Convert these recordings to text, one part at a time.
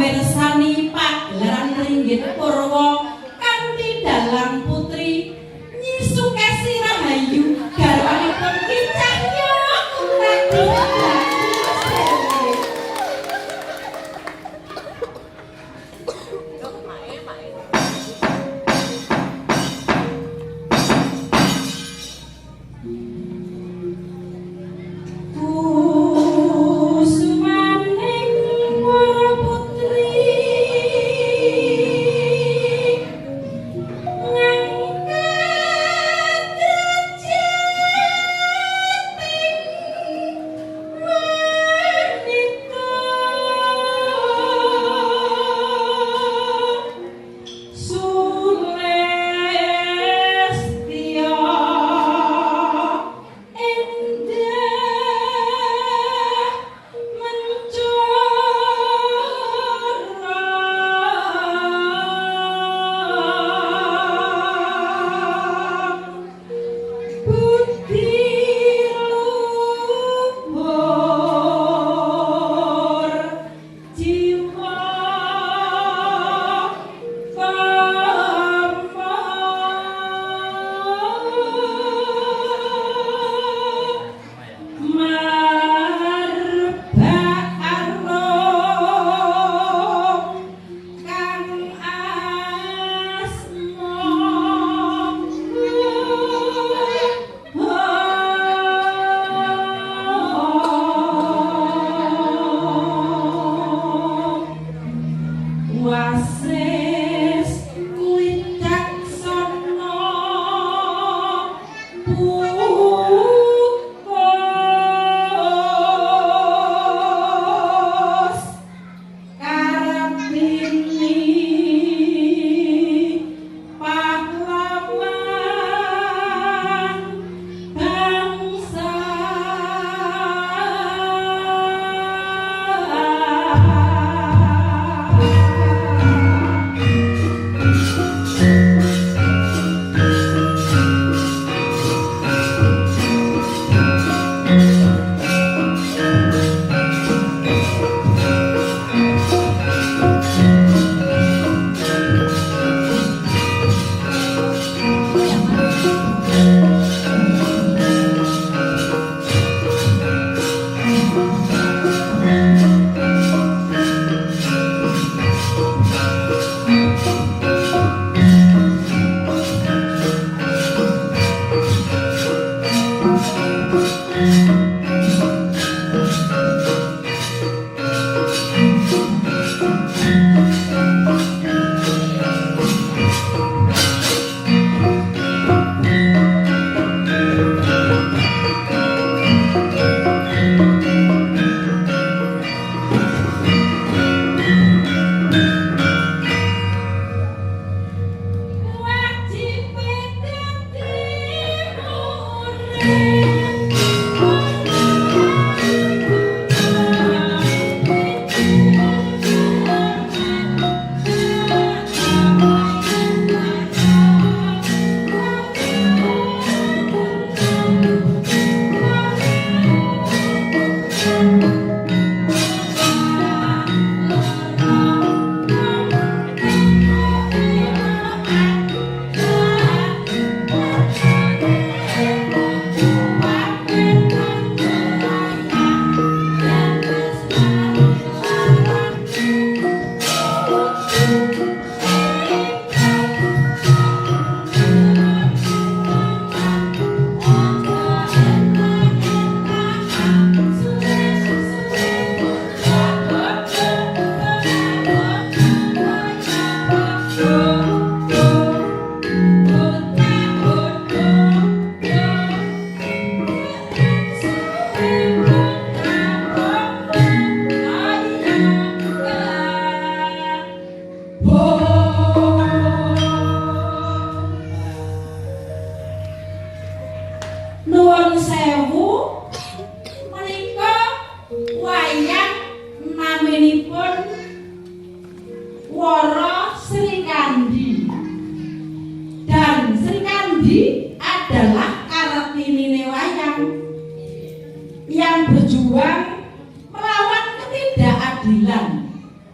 mirsani pagelaran ringgit purwa kanthi dalang putri Nyi Sukesi Rahayu garwanipun Ki Cahya Kutradi.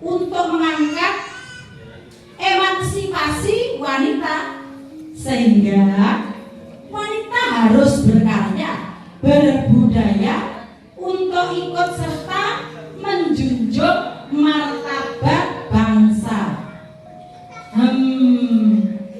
untuk mengangkat emansipasi wanita, sehingga wanita harus berkarya, berbudaya untuk ikut serta menjunjung martabat bangsa.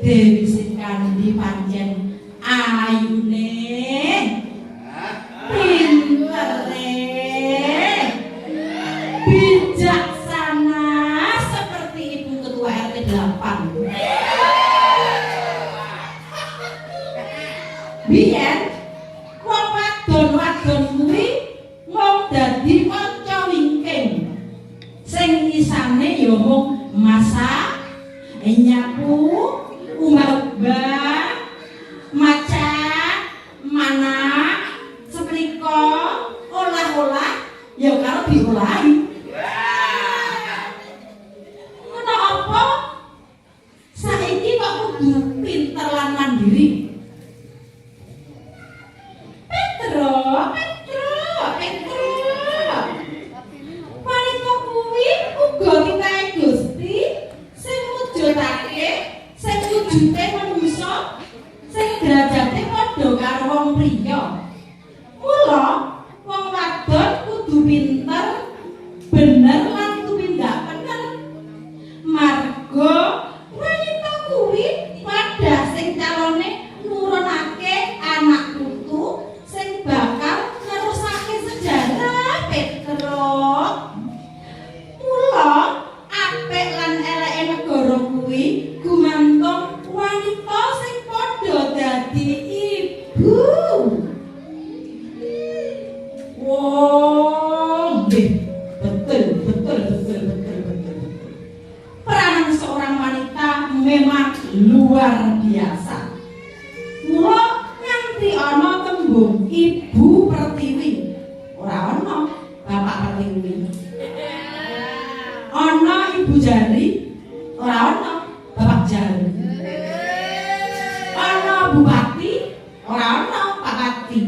Dewi Srikandi pancen ayune, pintere, bijaksana seperti Ibu Ketua RT 8. Biyen wong wadon-wadon kuwi mung dadi kanca wingking sing isane ya mung masak, nyapu, umbah-umbah, masak, manak, setrika, olah-olah ya karo diolahi. Ngono apa? Saiki kok kudu pinter lan mandiri. Petro. Wanita kuwi uga titahe Gusti sing mujudake, sing wujute manungsa, sing derajate padha karo wong priya. Mula wong wadon kudu pinter, bener lan tumindak bener. Marga wanita kuwi padha sing calone nurunake anak putu sing bakal nerusake sejarah Petro. Mula apik lan eleke negara kuwi gumantung wanita sing padha dadi ibu. Wong betul. Peranan seorang wanita memang luar biasa. Mula nganti ana tembung Ibu Pertiwi, ora ana Bapak Pertiwi. Ana Ibu Jari, ora ana Bapak Jari. Ana Bupati, ora ana Pak Bupati.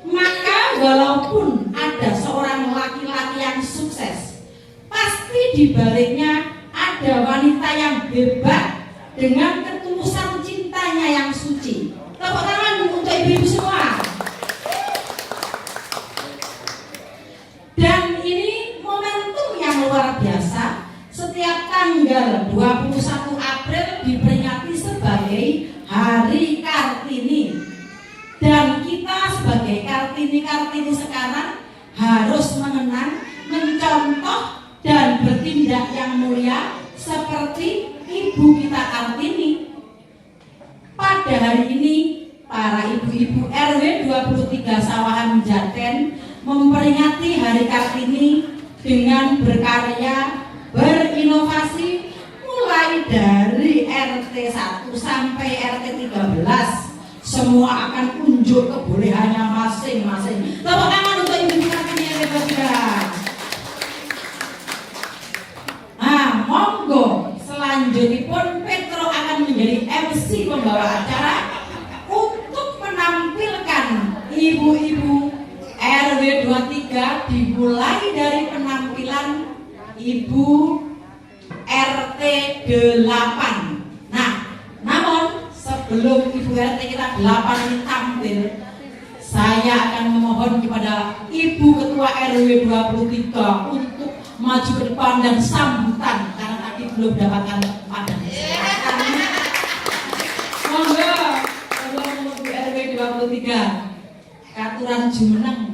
Maka walaupun ada seorang laki-laki yang sukses, pasti di baliknya ada wanita yang hebat dengan ketulusan cintanya yang suci. Tepuk tangan untuk ibu-ibu semua. Dan ini momentum yang luar biasa. Setiap tanggal 21 April diperingati sebagai Hari Kartini. Dan kita sebagai Kartini sekarang harus mengenang, mencontoh dan bertindak yang mulia seperti ibu kita Kartini. Pada hari ini para ibu-ibu RW 23 Sawahan Jaten memperingati Hari Kartini dengan berkarya, berinovasi mulai dari RT 1 sampai RT 13. Semua akan unjuk kebolehannya masing-masing. Tepuk tangan untuk ibu Kartini yang hebat. Nah, monggo selanjutnya Petro akan menjadi MC pembawa acara untuk menampilkan ibu-ibu RW 23, dimulai dari penampilan Ibu RT 8. Nah, namun sebelum Ibu RT kita 8 ini tampil, saya akan memohon kepada Ibu Ketua RW 23 untuk maju ke depan dan sambutan, karena tadi belum dapatkan pada monggo Ibu RW 23 Katuran Jumeneng